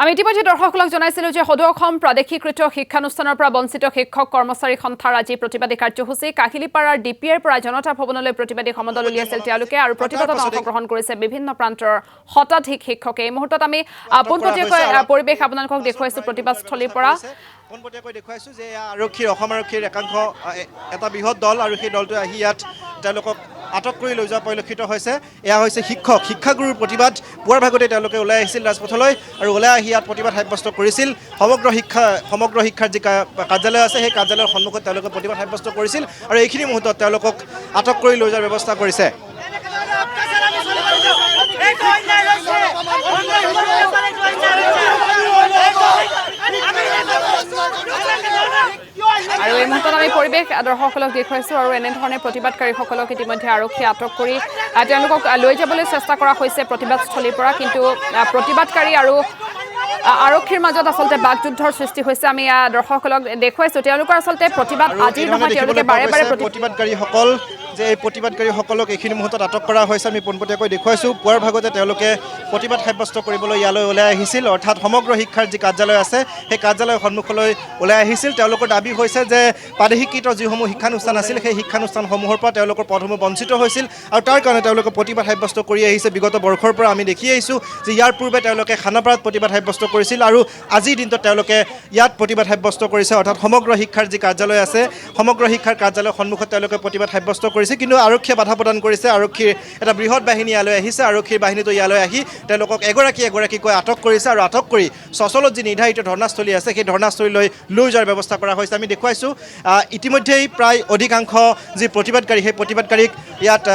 আমি ইতিমধ্যে দৰ্শকসকলক জনাইছিলো যে সদৌ অসম প্ৰাদেশিকৃত শিক্ষানুষ্ঠানৰ পৰা বঞ্চিত শিক্ষক কৰ্মচাৰী সন্থাৰ আজি প্ৰতিবাদী কাৰ্যসূচী কাহিলিপাৰাৰ ডিপিএৰ পৰা জনতা ভৱনলৈ প্ৰতিবাদী সমদল উলিয়াইছিল তেওঁলোকে আৰু প্ৰতিবাদত অংশগ্ৰহণ কৰিছে বিভিন্ন প্ৰান্তৰ শতাধিক শিক্ষকে। এই মুহূৰ্তত আমি পোনপটীয়াকৈ পৰিৱেশ আপোনালোকক দেখুৱাইছো প্ৰতিবাদস্থলীৰ পৰা। পোনপটীয়াকৈ দেখুৱাইছো যে আৰক্ষীৰ অসম আৰক্ষীৰ একাংশ এটা বৃহৎ দল আৰু সেই দলটোৱে আহি ইয়াত তেওঁলোকক আটক কৰি লৈ যোৱা পৰিলক্ষিত হৈছে। এয়া হৈছে শিক্ষাগুৰুৰ প্ৰতিবাদ। পুৱাৰ ভাগতে তেওঁলোকে ওলাই আহিছিল ৰাজপথলৈ আৰু ওলাই আহি ইয়াত প্ৰতিবাদ সাব্যস্ত কৰিছিল। সমগ্ৰ শিক্ষাৰ যি কাৰ্যালয় আছে সেই কাৰ্যালয়ৰ সন্মুখত তেওঁলোকে প্ৰতিবাদ সাব্যস্ত কৰিছিল আৰু এইখিনি মুহূৰ্তত তেওঁলোকক আটক কৰি লৈ যোৱাৰ ব্যৱস্থা কৰিছে। আৰু এই মুহূৰ্তত আমি পৰিৱেশ দৰ্শকসকলক দেখুৱাইছো আৰু এনেধৰণে প্ৰতিবাদকাৰীসকলক ইতিমধ্যে আৰক্ষীয়ে আটক কৰি তেওঁলোকক লৈ যাবলৈ চেষ্টা কৰা হৈছে প্ৰতিবাদস্থলীৰ পৰা, কিন্তু প্ৰতিবাদকাৰী আৰু আৰক্ষীৰ মাজত আচলতে বাকযুদ্ধৰ সৃষ্টি হৈছে। আমি দৰ্শকসকলক দেখুৱাইছো তেওঁলোকৰ আচলতে প্ৰতিবাদ আজি নহয়, তেওঁলোকে বাৰে বাৰে প্ৰতিবাদকাৰীসকল যে এই প্ৰতিবাদকাৰীসকলক এইখিনি মুহূৰ্তত আটক কৰা হৈছে আমি পোনপটীয়াকৈ দেখুৱাইছোঁ। পুৱাৰ ভাগতে তেওঁলোকে প্ৰতিবাদ সাব্যস্ত কৰিবলৈ ইয়ালৈ ওলাই আহিছিল, অৰ্থাৎ সমগ্ৰ শিক্ষাৰ যি কাৰ্যালয় আছে সেই কাৰ্যালয়ৰ সন্মুখলৈ ওলাই আহিছিল। তেওঁলোকৰ দাবী হৈছে যে প্ৰাদেশিকৃত যিসমূহ শিক্ষানুষ্ঠান আছিল সেই শিক্ষানুষ্ঠানসমূহৰ পৰা তেওঁলোকৰ পদসমূহ বঞ্চিত হৈছিল আৰু তাৰ কাৰণে তেওঁলোকে প্ৰতিবাদ সাব্যস্ত কৰি আহিছে। বিগত বৰ্ষৰ পৰা আমি দেখি আহিছোঁ যে ইয়াৰ পূৰ্বে তেওঁলোকে খানাপাৰাত প্ৰতিবাদ সাব্যস্ত কৰিছিল আৰু আজিৰ দিনটোত তেওঁলোকে ইয়াত প্ৰতিবাদ সাব্যস্ত কৰিছে, অৰ্থাৎ সমগ্ৰ শিক্ষাৰ যি কাৰ্যালয় আছে সমগ্ৰ শিক্ষাৰ কাৰ্যালয়ৰ সন্মুখত তেওঁলোকে প্ৰতিবাদ সাব্যস্ত কৰিছে। কিন্তু আৰক্ষীয়ে বাধা প্ৰদান কৰিছে। আৰক্ষীৰ এটা বৃহৎ বাহিনী ইয়ালৈ আহিছে। আৰক্ষীৰ বাহিনীটো ইয়ালৈ আহি তেওঁলোকক এগৰাকীকৈ আটক কৰিছে আৰু আটক কৰি চচলত যি নিৰ্ধাৰিত ধৰ্ণাস্থলী আছে সেই ধৰ্ণাস্থলীলৈ লৈ যোৱাৰ ব্যৱস্থা কৰা হৈছে। আমি দেখুৱাইছোঁ ইতিমধ্যেই প্ৰায় অধিকাংশ যি প্ৰতিবাদকাৰী সেই প্ৰতিবাদকাৰীক ইয়াত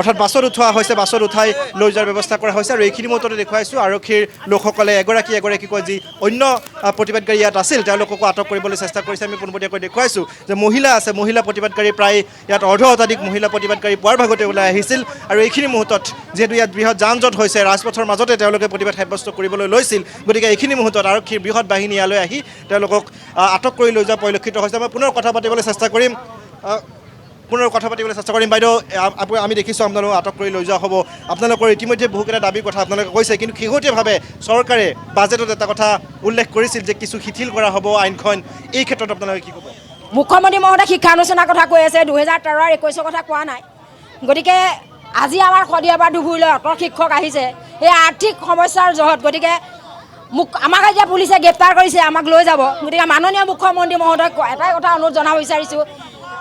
অৰ্থাৎ বাছত উঠোৱা হৈছে, বাছত উঠাই লৈ যোৱাৰ ব্যৱস্থা কৰা হৈছে আৰু এইখিনি মুহূৰ্ততে দেখুৱাইছোঁ আৰক্ষীৰ লোকসকলে এগৰাকীকৈ যি অন্য প্ৰতিবাদকাৰী ইয়াত আছিল তেওঁলোককো আটক কৰিবলৈ চেষ্টা কৰিছে। আমি পোনপটীয়াকৈ দেখুৱাইছোঁ যে মহিলা আছে, মহিলা প্ৰতিবাদকাৰী প্ৰায় ইয়াত অৰ্ধশতাধিক মহিলা প্ৰতিবাদকাৰী পুৱাৰ ভাগতে ওলাই আহিছিল আৰু এইখিনি মুহূৰ্তত যিহেতু ইয়াত বৃহৎ যান জঁট হৈছে ৰাজপথৰ মাজতে তেওঁলোকে প্ৰতিবাদ সাব্যস্ত কৰিবলৈ লৈছিল, গতিকে এইখিনি মুহূৰ্তত আৰক্ষীৰ বৃহৎ বাহিনী ইয়ালৈ আহি তেওঁলোকক আটক কৰি লৈ যোৱা পৰিলক্ষিত হৈছে। মই পুনৰ কথা পাতিবলৈ চেষ্টা কৰিম বাইদেউ। আমি দেখিছোঁ আপোনালোকক আটক কৰি লৈ যোৱা হ'ব। আপোনালোকৰ ইতিমধ্যে বহুকেইটা দাবীৰ কথা আপোনালোকে কৈছে, কিন্তু শেহতীয়াভাৱে চৰকাৰে বাজেটত এটা কথা উল্লেখ কৰিছিল যে কিছু শিথিল কৰা হ'ব আইনখন। এই ক্ষেত্ৰত আপোনালোকে কি ক'ব? মুখ্যমন্ত্ৰী মহোদয়ে শিক্ষানুষ্ঠানৰ কথা কৈ আছে, 2013-21 কথা কোৱা নাই। গতিকে আজি আমাৰ শদিয়াবাৰ ধুবুৰীলৈ অট শিক্ষক আহিছে সেই আৰ্থিক সমস্যাৰ জহত। গতিকে আমাক এতিয়া পুলিচে গ্ৰেপ্তাৰ কৰিছে, আমাক লৈ যাব। গতিকে মাননীয় মুখ্যমন্ত্ৰী মহোদয়ক এটাই কথা অনুৰোধ জনাব বিচাৰিছোঁ,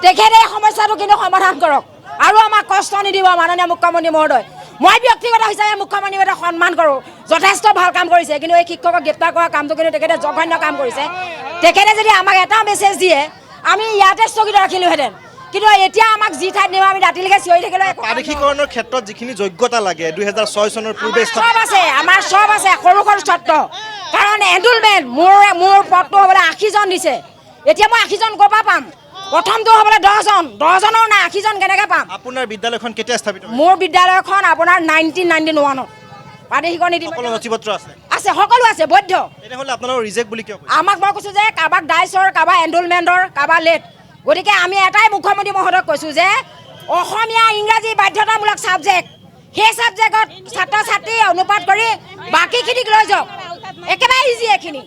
তেখেতে এই সমস্যাটো কিন্তু সমাধান কৰক আৰু আমাক কষ্ট নিদিব। মাননীয় মুখ্যমন্ত্ৰী মহোদয়, মই ব্যক্তিগত হিচাপে মুখ্যমন্ত্ৰী মহোদয়ক সন্মান কৰোঁ, যথেষ্ট ভাল কাম কৰিছে, কিন্তু এই শিক্ষকক গ্ৰেপ্তাৰ কৰা কামটো কিন্তু তেখেতে জঘন্য কাম কৰিছে। তেখেতে যদি আমাক এটা মেছেজ দিয়ে আমি ইয়াতে স্থগিত ৰাখিলোহেঁতেন, কিন্তু এতিয়া আমাক যি ঠাইত নিব আমি ৰাতিলৈকে চিঞৰি থাকিলে। প্ৰাদেশিকৰণৰ ক্ষেত্ৰত যিখিনি যোগ্যতা লাগে 2006 চনৰ পূৰ্বে চব আছে, আমাৰ চব আছে, সৰু সৰু ছাত্ৰ। কাৰণ এনৰোলমেণ্ট মোৰ পদটো হ'বলৈ 80জন দিছে, এতিয়া মই 80জন ক'ৰ পৰা পাম? প্ৰথমটো হ'বলৈ 10জনৰ নাই, 80জন কেনেকৈ পাম? আপোনাৰ বিদ্যালয়খন কেতিয়া স্থাপিত? মোৰ বিদ্যালয়খন আপোনাৰ 1991ত প্ৰাদেশিকৰ নীতি নথিপত্ৰ আছে, সকলো আছে বৈধ। তেনেহ'লে আপোনালোকৰ ৰিজেক্ট বুলি কিয়? আমাক মই কৈছোঁ যে কাৰোবাক ডাইচৰ, কাৰোবাৰ এনৰোলমেণ্টৰ, কাৰোবাৰ লেট। গতিকে আমি এটাই মুখ্যমন্ত্ৰী মহোদয়ক কৈছোঁ যে অসমীয়া ইংৰাজী বাধ্যতামূলক ছাবজেক্ট, সেই ছাবজেক্টত ছাত্ৰ ছাত্ৰী অনুপাত কৰি বাকীখিনিক লৈ যাওক। একেবাৰে ইজি এইখিনি।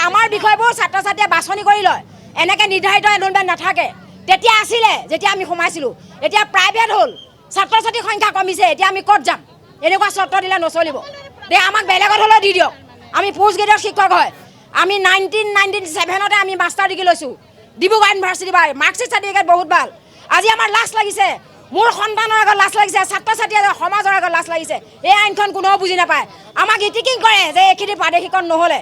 আমাৰ বিষয়বোৰ ছাত্ৰ ছাত্ৰীয়ে বাছনি কৰি লয়, এনেকৈ নিৰ্ধাৰিত এনৰোলমেণ্ট নাথাকে। তেতিয়া আছিলে যেতিয়া আমি সোমাইছিলোঁ, এতিয়া প্ৰাইভেট হ'ল, ছাত্ৰ ছাত্ৰীৰ সংখ্যা কমিছে, এতিয়া আমি ক'ত যাম? এনেকুৱা চৰ্ত দিলে নচলিব। আমাক বেলেগত হ'লেও দি দিয়ক। আমি পোষ্ট গ্ৰেডৰ শিক্ষক হয়, আমি 1997তে আমি মাষ্টাৰ ডিগ্ৰী লৈছোঁ ডিব্ৰুগড় ইউনিভাৰ্চিটি পৰা, মাৰ্কশ্বিট চাৰ্টিফিকেট বহুত ভাল। আজি আমাৰ লাজ লাগিছে, মোৰ সন্তানৰ আগত লাজ লাগিছে, ছাত্ৰ ছাত্ৰীৰ সমাজৰ আগত লাজ লাগিছে। এই আইনখন কোনেও বুজি নাপায়, আমাক ইটিকিং কৰে যে এইখিনি প্ৰাদেশিকৰণ নহ'লে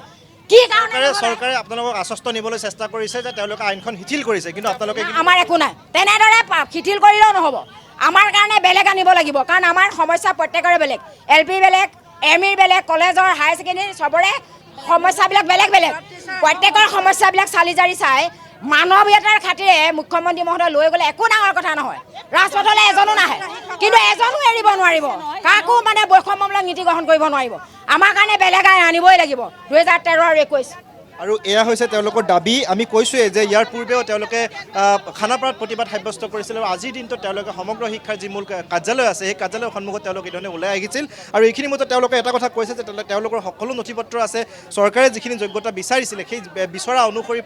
কি কাৰণে চৰকাৰে আপোনালোকক আশ্বস্ত নিবলৈ চেষ্টা কৰিছে যে তেওঁলোকে আইনখন শিথিল কৰিছে, কিন্তু আপোনালোকে আমাৰ একো নাই। তেনেদৰে শিথিল কৰিলেও নহ'ব, আমাৰ কাৰণে বেলেগ আনিব লাগিব। কাৰণ আমাৰ সমস্যা প্ৰত্যেকৰে বেলেগ, LP বেলেগ, ME বেলেগ, কলেজৰ হায়াৰ ছেকেণ্ডেৰী চবৰে সমস্যাবিলাক বেলেগ বেলেগ। প্ৰত্যেকৰ সমস্যাবিলাক চালি জাৰি চাই মানৱীয়তাৰ খাতিৰে মুখ্যমন্ত্ৰী মহোদয় লৈ গ'লে একো ডাঙৰ কথা নহয়। ৰাজপথলৈ এজনো নাহে, কিন্তু এজনো এৰিব নোৱাৰিব, কাকো বৈষম্যমূলক নীতি গ্ৰহণ কৰিব নোৱাৰিব। আমাৰ কাৰণে বেলেগ আইন আনিবই লাগিব 2013 আৰু 21। আৰু এয়া হৈছে তেওঁলোকৰ দাবী আমি কৈছোঁৱেই যে ইয়াৰ পূৰ্বেও তেওঁলোকে খানাপাৰাত প্ৰতিবাদ সাব্যস্ত কৰিছিল আৰু আজিৰ দিনটোত তেওঁলোকে সমগ্ৰ শিক্ষাৰ যি মূল কাৰ্যালয় আছে সেই কাৰ্যালয়ৰ সন্মুখত তেওঁলোকে এইধৰণে ওলাই আহিছিল আৰু এইখিনি মতে তেওঁলোকে এটা কথা কৈছে যে তেওঁলোকৰ সকলো নথি পত্ৰ আছে চৰকাৰে যিখিনি যোগ্যতা বিচাৰিছিলে সেই বিচৰা অনুসৰি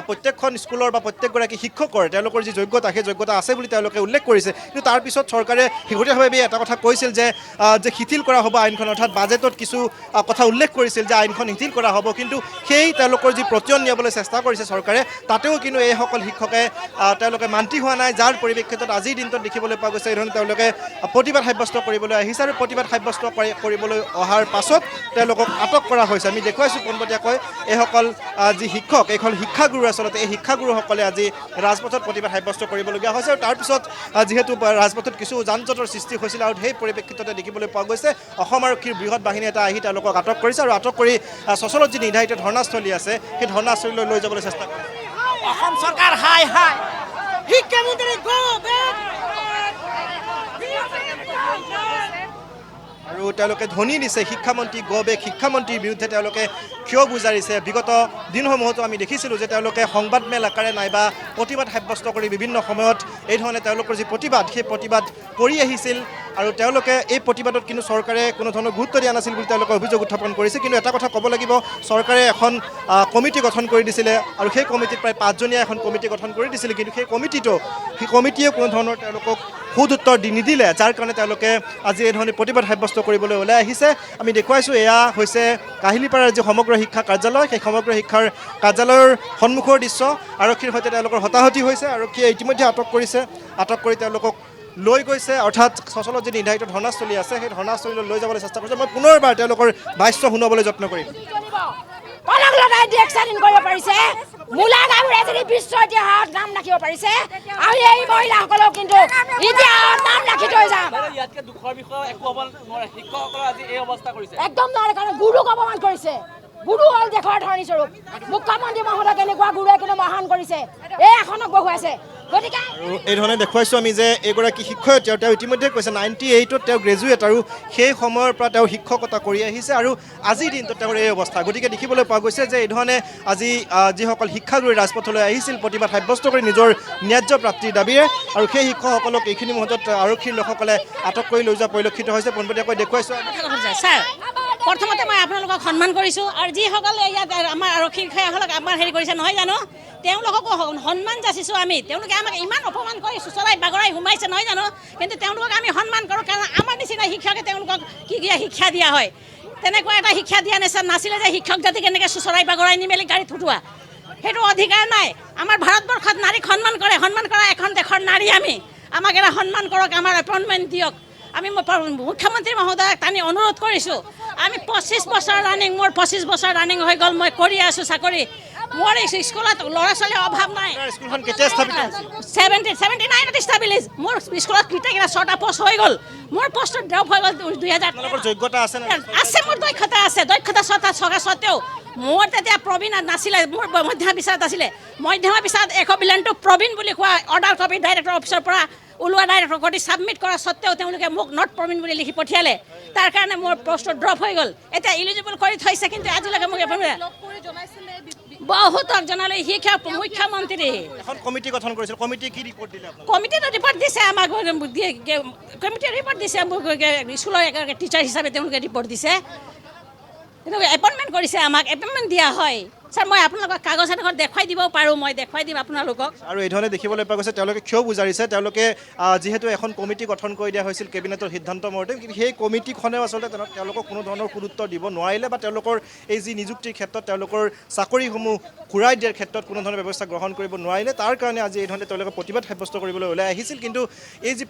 প্ৰত্যেকখন স্কুলৰ বা প্ৰত্যেকগৰাকী শিক্ষকৰ তেওঁলোকৰ যি যোগ্যতা সেই যোগ্যতা আছে বুলি তেওঁলোকে উল্লেখ কৰিছে কিন্তু তাৰপিছত চৰকাৰে শেহতীয়াভাৱে এটা কথা কৈছিল যে শিথিল কৰা হ'ব আইনখন অৰ্থাৎ বাজেটত কিছু কথা উল্লেখ কৰিছিল যে আইনখন শিথিল কৰা হ'ব কিন্তু সেই তেওঁলোকৰ যি প্ৰতিয়ন নিয়াবলৈ চেষ্টা কৰিছে চৰকাৰে তাতেও কিন্তু এইসকল শিক্ষকে তেওঁলোকে মান্তি হোৱা নাই যাৰ পৰিপ্ৰেক্ষিতত আজিৰ দিনটোত দেখিবলৈ পোৱা গৈছে এইধৰণে তেওঁলোকে প্ৰতিবাদ সাব্যস্ত কৰিবলৈ আহিছে আৰু প্ৰতিবাদ সাব্যস্ত কৰিবলৈ অহাৰ পাছত তেওঁলোকক আটক কৰা হৈছে আমি দেখুৱাইছোঁ পোনপটীয়াকৈ এইসকল যি শিক্ষক এইখন শিক্ষাগুৰু আচলতে এই শিক্ষাগুৰুসকলে আজি ৰাজপথত প্ৰতিবাদ সাব্যস্ত কৰিবলগীয়া হৈছে আৰু তাৰপিছত যিহেতু ৰাজপথত কিছু যান জঁটৰ সৃষ্টি হৈছিল আৰু সেই পৰিপ্ৰেক্ষিততে দেখিবলৈ পোৱা গৈছে অসম আৰক্ষীৰ বৃহৎ বাহিনী এটা আহি তেওঁলোকক আটক কৰিছে আৰু আটক কৰি চচলত যি নিৰ্ধাৰিত ধৰ্ণাস্থলী আছে সেই ধৰ্ণাস্থলীলৈ লৈ যাবলৈ চেষ্টা কৰিছে অসম চৰকাৰ হাই হাই শিক্ষামন্ত্ৰী আৰু তেওঁলোকে ধ্বনি দিছে শিক্ষামন্ত্ৰী গো বেক শিক্ষামন্ত্ৰীৰ বিৰুদ্ধে তেওঁলোকে ক্ষোভ গুজাৰিছে বিগত দিনসমূহতো আমি দেখিছিলোঁ যে তেওঁলোকে সংবাদমেল আকাৰে নাইবা প্ৰতিবাদ সাব্যস্ত কৰি বিভিন্ন সময়ত এইধৰণে তেওঁলোকৰ যি প্ৰতিবাদ সেই প্ৰতিবাদ কৰি আহিছিল আৰু তেওঁলোকে এই প্ৰতিবাদত কিন্তু চৰকাৰে কোনো ধৰণৰ গুৰুত্ব দিয়া নাছিল বুলি তেওঁলোকে অভিযোগ উত্থাপন কৰিছে কিন্তু এটা কথা ক'ব লাগিব চৰকাৰে এখন কমিটি গঠন কৰি দিছিলে আৰু সেই কমিটিত প্ৰায় 5জনীয়া এখন কমিটি গঠন কৰি দিছিলে কিন্তু সেই কমিটিয়ে কোনো ধৰণৰ তেওঁলোকক সুদ উত্তৰ নিদিলে যাৰ কাৰণে তেওঁলোকে আজি এইধৰণে প্ৰতিবাদ সাব্যস্ত কৰিবলৈ ওলাই আহিছে আমি দেখুৱাইছোঁ এয়া হৈছে কাহিলীপাৰাৰ যি সমগ্ৰ শিক্ষা কাৰ্যালয় সেই সমগ্ৰ শিক্ষাৰ কাৰ্যালয়ৰ সন্মুখৰ দৃশ্য আৰক্ষীৰ সৈতে তেওঁলোকৰ হতাহতি হৈছে আৰক্ষীয়ে ইতিমধ্যে আটক কৰি তেওঁলোকক লৈ গৈছে অৰ্থাৎ চচলত যি নিৰ্ধাৰিত ধৰ্ণাস্থলী আছে সেই ধৰ্ণাস্থলীলৈ লৈ যাবলৈ চেষ্টা কৰিছে মই পুনৰবাৰ তেওঁলোকৰ ভাষ্য শুনাবলৈ যত্ন কৰিম কলক লগাই ডিএকশন কৰিব পাৰিছে মূলা গাঁৱৰ এজনী বিশ্ব ইতিহাসত নাম ৰাখিব পাৰিছে আৰু এই মহিলাসকলক কিন্তু ইতিহাসত নাম ৰাখি থৈ যাম ইয়াতকে দুখৰ বিষয় একো হ'ব নোৱাৰে শিক্ষকসকলৰ আজি এই অৱস্থা কৰিছে একদম নোৱাৰে কাৰণ গুৰুক অপমান কৰিছে গুৰু হ'ল দেশৰ ধৰণী স্বৰূপ মুখ্যমন্ত্ৰী মহোদয় কেনেকুৱা গুৰুৱে কিন্তু মহান কৰিছে এই আসনক বহুৱাইছে গতিকে আৰু এইধৰণে দেখুৱাইছোঁ আমি যে এগৰাকী শিক্ষয়িত্ৰী তেওঁ ইতিমধ্যে কৈছে 98ত তেওঁ গ্ৰেজুৱেট আৰু সেই সময়ৰ পৰা তেওঁ শিক্ষকতা কৰি আহিছে আৰু আজিৰ দিনটোত তেওঁৰ এই অৱস্থা গতিকে দেখিবলৈ পোৱা গৈছে যে এইধৰণে আজি যিসকল শিক্ষাগুৰু ৰাজপথলৈ আহিছিল প্ৰতিবাদ সাব্যস্ত কৰি নিজৰ ন্যায্য প্ৰাপ্তিৰ দাবীৰে আৰু সেই শিক্ষকসকলক এইখিনি মুহূৰ্তত আৰক্ষীৰ লোকসকলে আটক কৰি লৈ যোৱা পৰিলক্ষিত হৈছে পোনপটীয়াকৈ দেখুৱাইছোঁ ছাৰ প্ৰথমতে মই আপোনালোকক সন্মান কৰিছোঁ আৰু যিসকলে ইয়াত আমাৰ আৰক্ষী বিষয়াসকলক আমাৰ হেৰি কৰিছে নহয় জানো তেওঁলোককো সন্মান যাচিছোঁ আমি তেওঁলোকে আমাক ইমান অপমান কৰি চুচৰাই বাগৰাই সোমাইছে নহয় জানো কিন্তু তেওঁলোকক আমি সন্মান কৰোঁ কাৰণ আমাৰ নিচিনা শিক্ষকে তেওঁলোকক কি শিক্ষা দিয়া হয় তেনেকুৱা এটা শিক্ষা দিয়া নাছিলে যে শিক্ষক জাতি কেনেকৈ চুচৰাই বাগৰাই নি মেলি গাড়ীত উঠোৱা সেইটো অধিকাৰ নাই আমাৰ ভাৰতবৰ্ষত নাৰীক সন্মান কৰা এখন দেশৰ নাৰী আমি আমাক এটা সন্মান কৰক আমাৰ এপইণ্টমেণ্ট দিয়ক আমি মুখ্যমন্ত্ৰী মহোদয়ক টানি অনুৰোধ কৰিছোঁ আমি 25 বছৰ ৰানিং হৈ গ'ল মই কৰি আছোঁ চাকৰি মোৰ স্কুলত ল'ৰা ছোৱালীৰ অভাৱ নাই স্কুলখন কেতিয়া স্থাপিত হৈছিল 79ত ষ্টাবিলিজ মোৰ স্কুলত কেইটা 6টা পোষ্ট হৈ গ'ল মোৰ পোষ্টত ড্ৰপ হৈ গ'ল 2000 আপোনালোকৰ যোগ্যতা আছে মোৰ দক্ষতা আছে দক্ষতা থকা স্বত্তেও মোৰ তেতিয়া প্ৰবীণ নাছিলে মোৰ মধ্যমা বিচাৰত আছিলে মধ্যমা বিচাৰত একবিলেনটো প্ৰবীণ বুলি কোৱা অৰ্ডাৰ কপি ডাইৰেক্টৰ অফিচৰ পৰা ওলোৱা ডাইৰেক্টৰ কৰি ছাবমিট কৰাৰ স্বত্তেও তেওঁলোকে মোক নট প্ৰবীণ বুলি লিখি পঠিয়ালে তাৰ কাৰণে মোৰ পোষ্টটো ড্ৰপ হৈ গ'ল এতিয়া ইলিজিবল কৰি থৈছে কিন্তু আজিলৈকে মোক বহুতক জনালে শিক্ষা মুখ্যমন্ত্ৰী এখন কমিটি গঠন কৰিছিল কমিটি কি ৰিপৰ্ট দিলে কমিটিটো ৰিপৰ্ট দিছে আমাক কমিটিয়ে ৰিপৰ্ট দিছে মোক স্কুলৰ এগৰাকী টিচাৰ হিচাপে তেওঁলোকে ৰিপৰ্ট দিছে তেওঁলোকে এপইণ্টমেণ্ট কৰিছে আমাক এপইণ্টমেণ্ট দিয়া হয় ছাৰ মই আপোনালোকক কাগজ এখন দেখুৱাই দিব পাৰোঁ মই দেখুৱাই দিম আপোনালোকক আৰু এইধৰণে দেখিবলৈ পোৱা গৈছে তেওঁলোকে ক্ষোভ গুজাৰিছে তেওঁলোকে যিহেতু এখন কমিটি গঠন কৰি দিয়া হৈছিল কেবিনেটৰ সিদ্ধান্ত মতে কিন্তু সেই কমিটিখনেও আচলতে তেওঁলোকক কোনো ধৰণৰ গুৰুত্ব দিব নোৱাৰিলে বা তেওঁলোকৰ এই যি নিযুক্তিৰ ক্ষেত্ৰত তেওঁলোকৰ চাকৰিসমূহ ঘূৰাই দিয়াৰ ক্ষেত্ৰত কোনো ধৰণৰ ব্যৱস্থা গ্ৰহণ কৰিব নোৱাৰিলে তাৰ কাৰণে আজি এইধৰণে তেওঁলোকে প্ৰতিবাদ সাব্যস্ত কৰিবলৈ ওলাই আহিছিল কিন্তু এই যি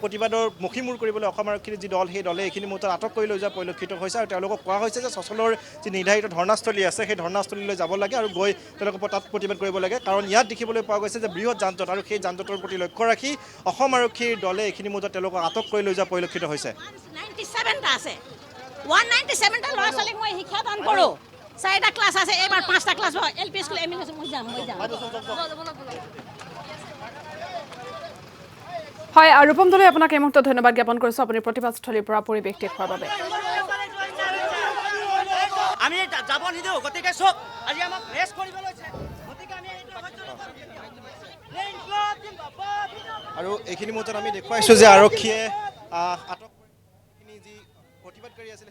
প্ৰতিবাদৰ মুখীমূৰ কৰিবলৈ অসম আৰক্ষীৰ যি দল সেই দলে এইখিনি মুহূৰ্তত আটক কৰি লৈ যোৱা পৰিলক্ষিত হৈছে আৰু তেওঁলোকক কোৱা হৈছে যে চচলৰ যি নিৰ্ধাৰিত ধৰ্ণাস্থলী আছে সেই ধৰ্ণাস্থলীলৈ যাব লাগে আৰু গৈ তেওঁলোকে তাত প্ৰতিবাদ কৰিব লাগে কাৰণ ইয়াত দেখিবলৈ পোৱা গৈছে যে বৃহৎ যান জঁট আৰু সেই যান জঁটৰ প্ৰতি লক্ষ্য ৰাখি অসম আৰক্ষীৰ দলে এইখিনি মুহূৰ্তত তেওঁলোকক আটক কৰি লৈ যোৱা পৰিলক্ষিত হৈছে 97টা আছে 197টা ল'ৰা ছোৱালীক মই শিক্ষা দান কৰোঁ 4টা ক্লাছ আছে এইবাৰ 5টা ক্লাছ এলপি স্কুল এম মই যাম হয় আৰু ৰূপম দলে আপোনাক এই মুহূৰ্তত ধন্যবাদ জ্ঞাপন কৰিছোঁ আপুনি প্ৰতিবাদস্থলীৰ পৰা পৰিৱেশ দেখুওৱাৰ বাবে আমি যাব নিদিওঁ গতিকে চব আজি আমাক ৰেষ্ট কৰিব লৈছে গতিকে আমি এইটো সহ্য আৰু এইখিনি মুহূৰ্তত আমি দেখুৱাইছোঁ যে আৰক্ষীয়ে